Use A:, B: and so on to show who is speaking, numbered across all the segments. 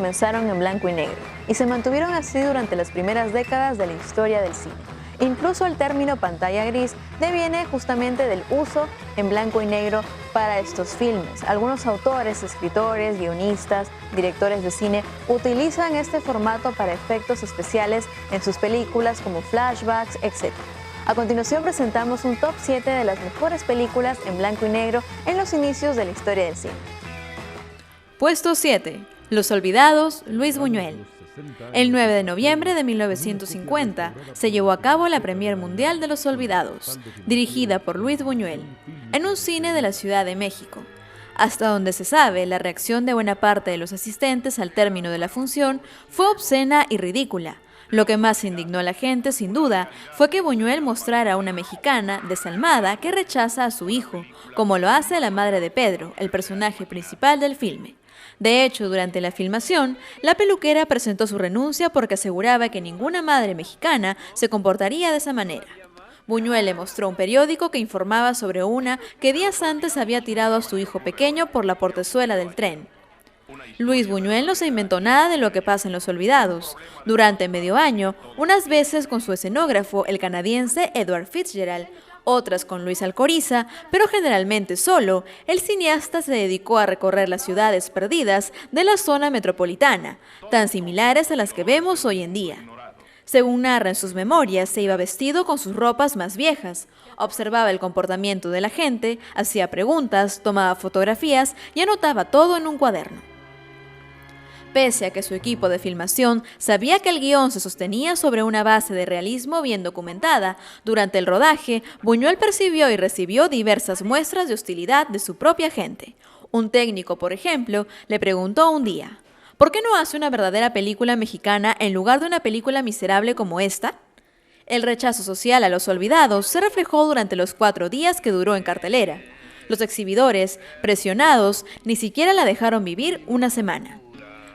A: comenzaron en blanco y negro y se mantuvieron así durante las primeras décadas de la historia del cine. Incluso el término pantalla gris deviene justamente del uso en blanco y negro para estos filmes. Algunos autores, escritores, guionistas, directores de cine utilizan este formato para efectos especiales en sus películas como flashbacks, etc. A continuación presentamos un top 7 de las mejores películas en blanco y negro en los inicios de la historia del cine.
B: Puesto 7. Los Olvidados, Luis Buñuel. El 9 de noviembre de 1950 se llevó a cabo la premier mundial de Los Olvidados, dirigida por Luis Buñuel, en un cine de la Ciudad de México. Hasta donde se sabe, la reacción de buena parte de los asistentes al término de la función fue obscena y ridícula. Lo que más indignó a la gente, sin duda, fue que Buñuel mostrara a una mexicana desalmada que rechaza a su hijo, como lo hace la madre de Pedro, el personaje principal del filme. De hecho, durante la filmación, la peluquera presentó su renuncia porque aseguraba que ninguna madre mexicana se comportaría de esa manera. Buñuel le mostró un periódico que informaba sobre una que días antes había tirado a su hijo pequeño por la portezuela del tren. Luis Buñuel no se inventó nada de lo que pasa en Los Olvidados. Durante medio año, unas veces con su escenógrafo, el canadiense Edward Fitzgerald, otras con Luis Alcoriza, pero generalmente solo, el cineasta se dedicó a recorrer las ciudades perdidas de la zona metropolitana, tan similares a las que vemos hoy en día. Según narra en sus memorias, se iba vestido con sus ropas más viejas, observaba el comportamiento de la gente, hacía preguntas, tomaba fotografías y anotaba todo en un cuaderno. Pese a que su equipo de filmación sabía que el guión se sostenía sobre una base de realismo bien documentada, durante el rodaje, Buñuel percibió y recibió diversas muestras de hostilidad de su propia gente. Un técnico, por ejemplo, le preguntó un día, ¿por qué no hace una verdadera película mexicana en lugar de una película miserable como esta? El rechazo social a Los Olvidados se reflejó durante los 4 días que duró en cartelera. Los exhibidores, presionados, ni siquiera la dejaron vivir una semana.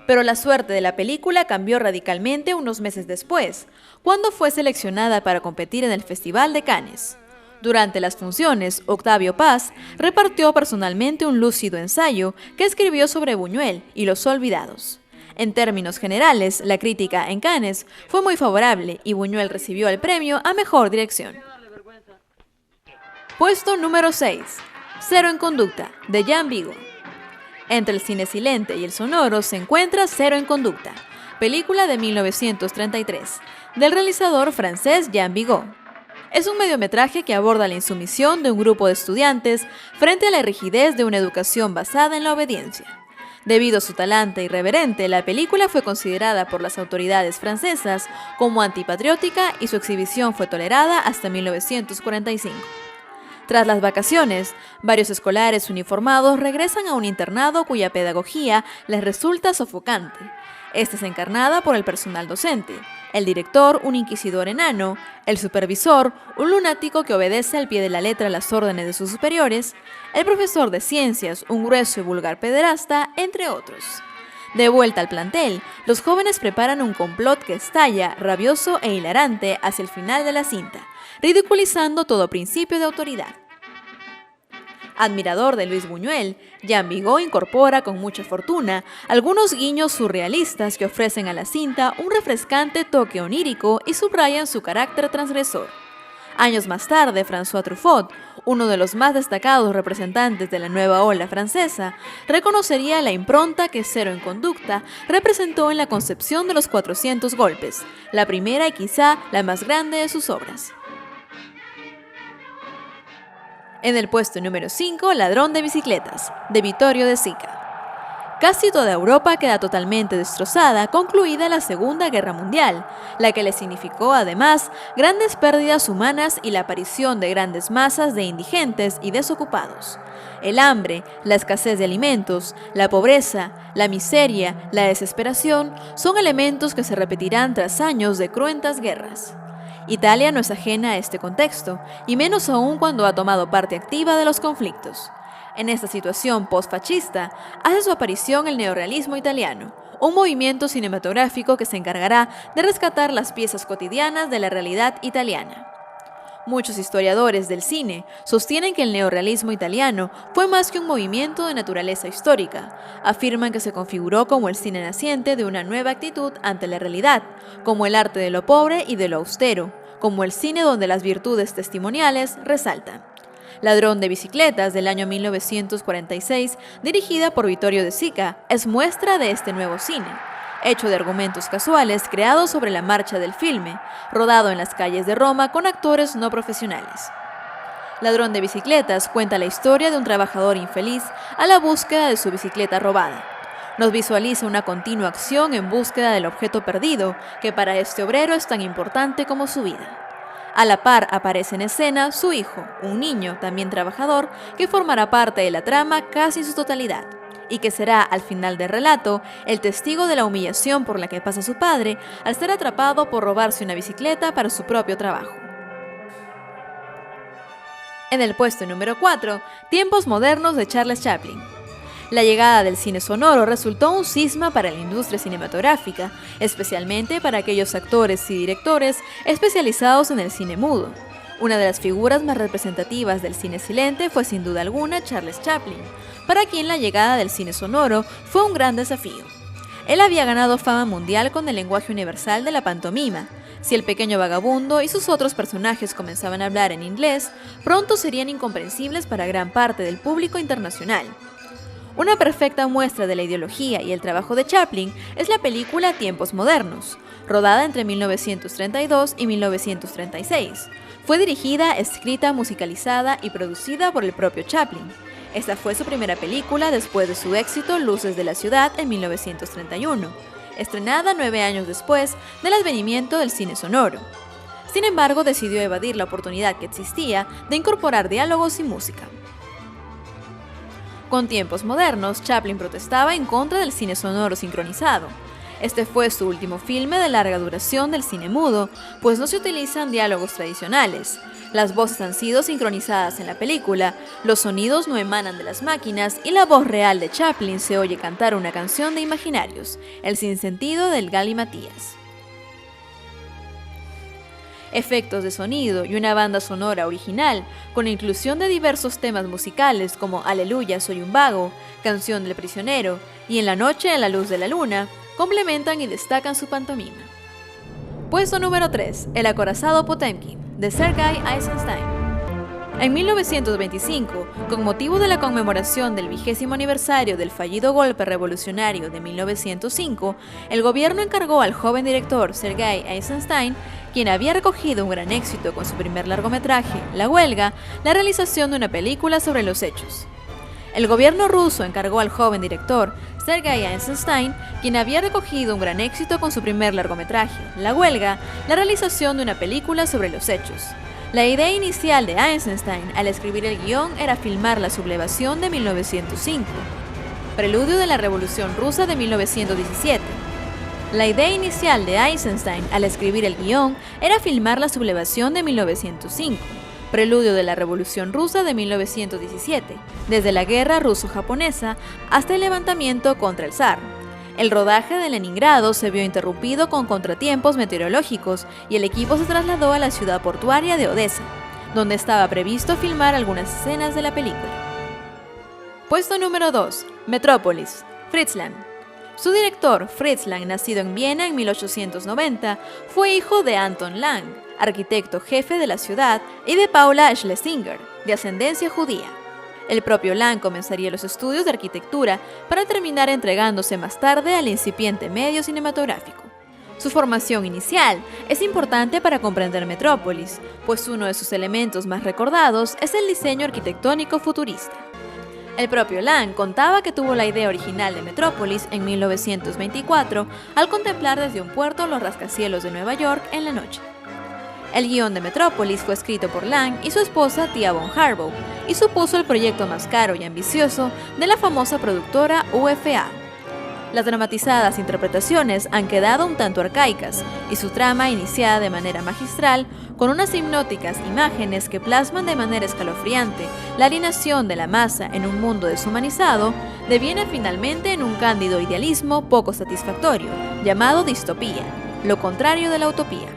B: Pero la suerte de la película cambió radicalmente unos meses después, cuando fue seleccionada para competir en el Festival de Cannes. Durante las funciones, Octavio Paz repartió personalmente un lúcido ensayo que escribió sobre Buñuel y Los Olvidados. En términos generales, la crítica en Cannes fue muy favorable y Buñuel recibió el premio a Mejor Dirección. Puesto número 6. Cero en conducta, de Jean Vigo. Entre el cine silente y el sonoro se encuentra Cero en conducta, película de 1933, del realizador francés Jean Vigo. Es un mediometraje que aborda la insumisión de un grupo de estudiantes frente a la rigidez de una educación basada en la obediencia. Debido a su talante irreverente, la película fue considerada por las autoridades francesas como antipatriótica y su exhibición fue tolerada hasta 1945. Tras las vacaciones, varios escolares uniformados regresan a un internado cuya pedagogía les resulta sofocante. Esta es encarnada por el personal docente, el director, un inquisidor enano, el supervisor, un lunático que obedece al pie de la letra las órdenes de sus superiores, el profesor de ciencias, un grueso y vulgar pederasta, entre otros. De vuelta al plantel, los jóvenes preparan un complot que estalla, rabioso e hilarante, hacia el final de la cinta, ridiculizando todo principio de autoridad. Admirador de Luis Buñuel, Jean Vigo incorpora con mucha fortuna algunos guiños surrealistas que ofrecen a la cinta un refrescante toque onírico y subrayan su carácter transgresor. Años más tarde, François Truffaut, uno de los más destacados representantes de la nueva ola francesa, reconocería la impronta que Cero en conducta representó en la concepción de los 400 golpes, la primera y quizá la más grande de sus obras. En el puesto número 5, Ladrón de bicicletas, de Vittorio De Sica. Casi toda Europa queda totalmente destrozada, concluida la Segunda Guerra Mundial, la que le significó además grandes pérdidas humanas y la aparición de grandes masas de indigentes y desocupados. El hambre, la escasez de alimentos, la pobreza, la miseria, la desesperación son elementos que se repetirán tras años de cruentas guerras. Italia no es ajena a este contexto, y menos aún cuando ha tomado parte activa de los conflictos. En esta situación post-fascista, hace su aparición el neorrealismo italiano, un movimiento cinematográfico que se encargará de rescatar las piezas cotidianas de la realidad italiana. Muchos historiadores del cine sostienen que el neorrealismo italiano fue más que un movimiento de naturaleza histórica. Afirman que se configuró como el cine naciente de una nueva actitud ante la realidad, como el arte de lo pobre y de lo austero, como el cine donde las virtudes testimoniales resaltan. Ladrón de bicicletas, del año 1946, dirigida por Vittorio De Sica, es muestra de este nuevo cine, hecho de argumentos casuales creados sobre la marcha del filme, rodado en las calles de Roma con actores no profesionales. Ladrón de bicicletas cuenta la historia de un trabajador infeliz a la búsqueda de su bicicleta robada. Nos visualiza una continua acción en búsqueda del objeto perdido, que para este obrero es tan importante como su vida. A la par aparece en escena su hijo, un niño también trabajador, que formará parte de la trama casi en su totalidad, y que será, al final del relato, el testigo de la humillación por la que pasa su padre al ser atrapado por robarse una bicicleta para su propio trabajo. En el puesto número 4, Tiempos modernos de Charles Chaplin. La llegada del cine sonoro resultó un cisma para la industria cinematográfica, especialmente para aquellos actores y directores especializados en el cine mudo. Una de las figuras más representativas del cine silente fue sin duda alguna Charles Chaplin, para quien la llegada del cine sonoro fue un gran desafío. Él había ganado fama mundial con el lenguaje universal de la pantomima. Si el pequeño vagabundo y sus otros personajes comenzaban a hablar en inglés, pronto serían incomprensibles para gran parte del público internacional. Una perfecta muestra de la ideología y el trabajo de Chaplin es la película Tiempos modernos, rodada entre 1932 y 1936. Fue dirigida, escrita, musicalizada y producida por el propio Chaplin. Esta fue su primera película después de su éxito Luces de la ciudad en 1931, estrenada 9 años después del advenimiento del cine sonoro. Sin embargo, decidió evadir la oportunidad que existía de incorporar diálogos y música. Con Tiempos modernos, Chaplin protestaba en contra del cine sonoro sincronizado. Este fue su último filme de larga duración del cine mudo, pues no se utilizan diálogos tradicionales. Las voces han sido sincronizadas en la película, los sonidos no emanan de las máquinas y la voz real de Chaplin se oye cantar una canción de Imaginarios, El sinsentido del Galimatías. Efectos de sonido y una banda sonora original, con la inclusión de diversos temas musicales como Aleluya, soy un vago, Canción del prisionero y En la noche a la luz de la luna, complementan y destacan su pantomima. Puesto número 3, El acorazado Potemkin, de Sergei Eisenstein. En 1925, con motivo de la conmemoración del 20º aniversario del fallido golpe revolucionario de 1905, el gobierno encargó al joven director Sergei Eisenstein, quien había recogido un gran éxito con su primer largometraje, La huelga, la realización de una película sobre los hechos. El gobierno ruso encargó al joven director Sergei Eisenstein, quien había recogido un gran éxito con su primer largometraje, La huelga, la realización de una película sobre los hechos. La idea inicial de Eisenstein al escribir el guión era filmar la sublevación de 1905, preludio de la Revolución Rusa de 1917. La idea inicial de Eisenstein al escribir el guión era filmar la sublevación de 1905, preludio de la Revolución Rusa de 1917, desde la guerra ruso-japonesa hasta el levantamiento contra el zar. El rodaje de Leningrado se vio interrumpido con contratiempos meteorológicos y el equipo se trasladó a la ciudad portuaria de Odessa, donde estaba previsto filmar algunas escenas de la película. Puesto número 2. Metrópolis, Fritz Lang. Su director, Fritz Lang, nacido en Viena en 1890, fue hijo de Anton Lang, arquitecto jefe de la ciudad, y de Paula Schlesinger, de ascendencia judía. El propio Lang comenzaría los estudios de arquitectura para terminar entregándose más tarde al incipiente medio cinematográfico. Su formación inicial es importante para comprender Metrópolis, pues uno de sus elementos más recordados es el diseño arquitectónico futurista. El propio Lang contaba que tuvo la idea original de Metrópolis en 1924 al contemplar desde un puerto los rascacielos de Nueva York en la noche. El guión de Metrópolis fue escrito por Lang y su esposa Thea von Harbaugh y supuso el proyecto más caro y ambicioso de la famosa productora UFA. Las dramatizadas interpretaciones han quedado un tanto arcaicas y su trama, iniciada de manera magistral, con unas hipnóticas imágenes que plasman de manera escalofriante la alienación de la masa en un mundo deshumanizado, deviene finalmente en un cándido idealismo poco satisfactorio, llamado distopía, lo contrario de la utopía.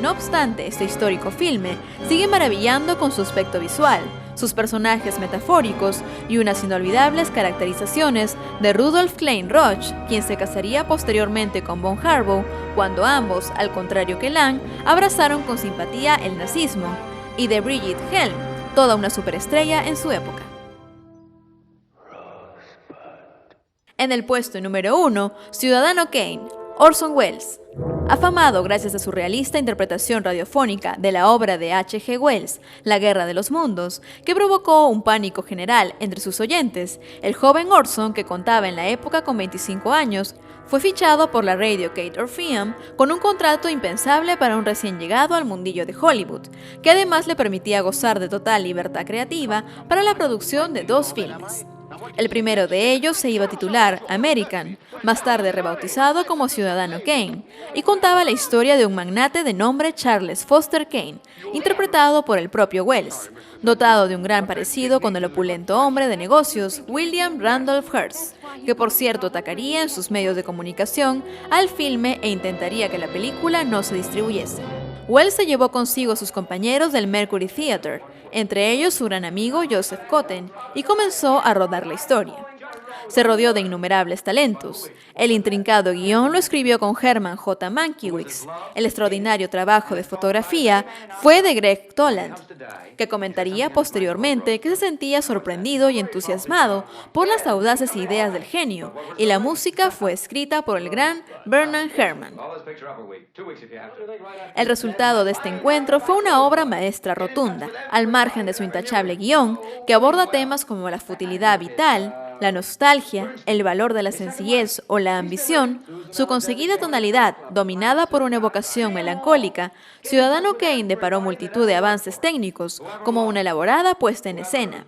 B: No obstante, este histórico filme sigue maravillando con su aspecto visual, sus personajes metafóricos y unas inolvidables caracterizaciones de Rudolf Klein Roch, quien se casaría posteriormente con von Harbaugh, cuando ambos, al contrario que Lang, abrazaron con simpatía el nazismo, y de Brigitte Helm, toda una superestrella en su época. En el puesto número 1, Ciudadano Kane, Orson Welles. Afamado gracias a su realista interpretación radiofónica de la obra de H.G. Wells, La Guerra de los Mundos, que provocó un pánico general entre sus oyentes, el joven Orson, que contaba en la época con 25 años, fue fichado por la Radio-Gate Orpheum con un contrato impensable para un recién llegado al mundillo de Hollywood, que además le permitía gozar de total libertad creativa para la producción de 2 filmes. El primero de ellos se iba a titular American, más tarde rebautizado como Ciudadano Kane, y contaba la historia de un magnate de nombre Charles Foster Kane, interpretado por el propio Wells, dotado de un gran parecido con el opulento hombre de negocios William Randolph Hearst, que por cierto atacaría en sus medios de comunicación al filme e intentaría que la película no se distribuyese. Wells se llevó consigo a sus compañeros del Mercury Theatre, entre ellos su gran amigo Joseph Cotten, y comenzó a rodar la historia. Se rodeó de innumerables talentos. El intrincado guión lo escribió con Herman J. Mankiewicz. El extraordinario trabajo de fotografía fue de Greg Toland, que comentaría posteriormente que se sentía sorprendido y entusiasmado por las audaces ideas del genio, y la música fue escrita por el gran Bernard Herrmann. El resultado de este encuentro fue una obra maestra rotunda, al margen de su intachable guión, que aborda temas como la futilidad vital, la nostalgia, el valor de la sencillez o la ambición. Su conseguida tonalidad, dominada por una evocación melancólica, Ciudadano Kane deparó multitud de avances técnicos, como una elaborada puesta en escena,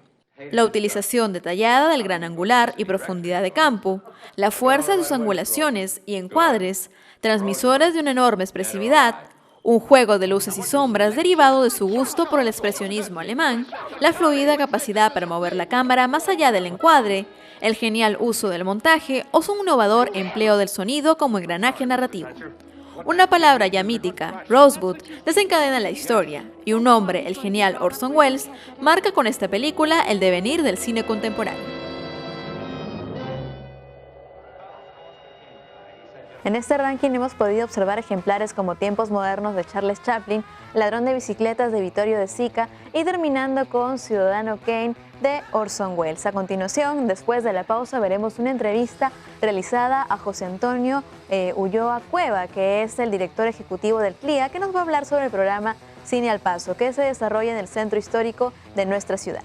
B: la utilización detallada del gran angular y profundidad de campo, la fuerza de sus angulaciones y encuadres, transmisores de una enorme expresividad, un juego de luces y sombras derivado de su gusto por el expresionismo alemán, la fluida capacidad para mover la cámara más allá del encuadre, el genial uso del montaje o su innovador empleo del sonido como engranaje narrativo. Una palabra ya mítica, Rosebud, desencadena la historia, y un hombre, el genial Orson Welles, marca con esta película el devenir del cine contemporáneo.
A: En este ranking hemos podido observar ejemplares como Tiempos Modernos de Charles Chaplin, Ladrón de Bicicletas de Vittorio De Sica y terminando con Ciudadano Kane de Orson Welles. A continuación, después de la pausa, veremos una entrevista realizada a José Antonio Ulloa Cueva, que es el director ejecutivo del CLIA, que nos va a hablar sobre el programa Cine al Paso, que se desarrolla en el centro histórico de nuestra ciudad.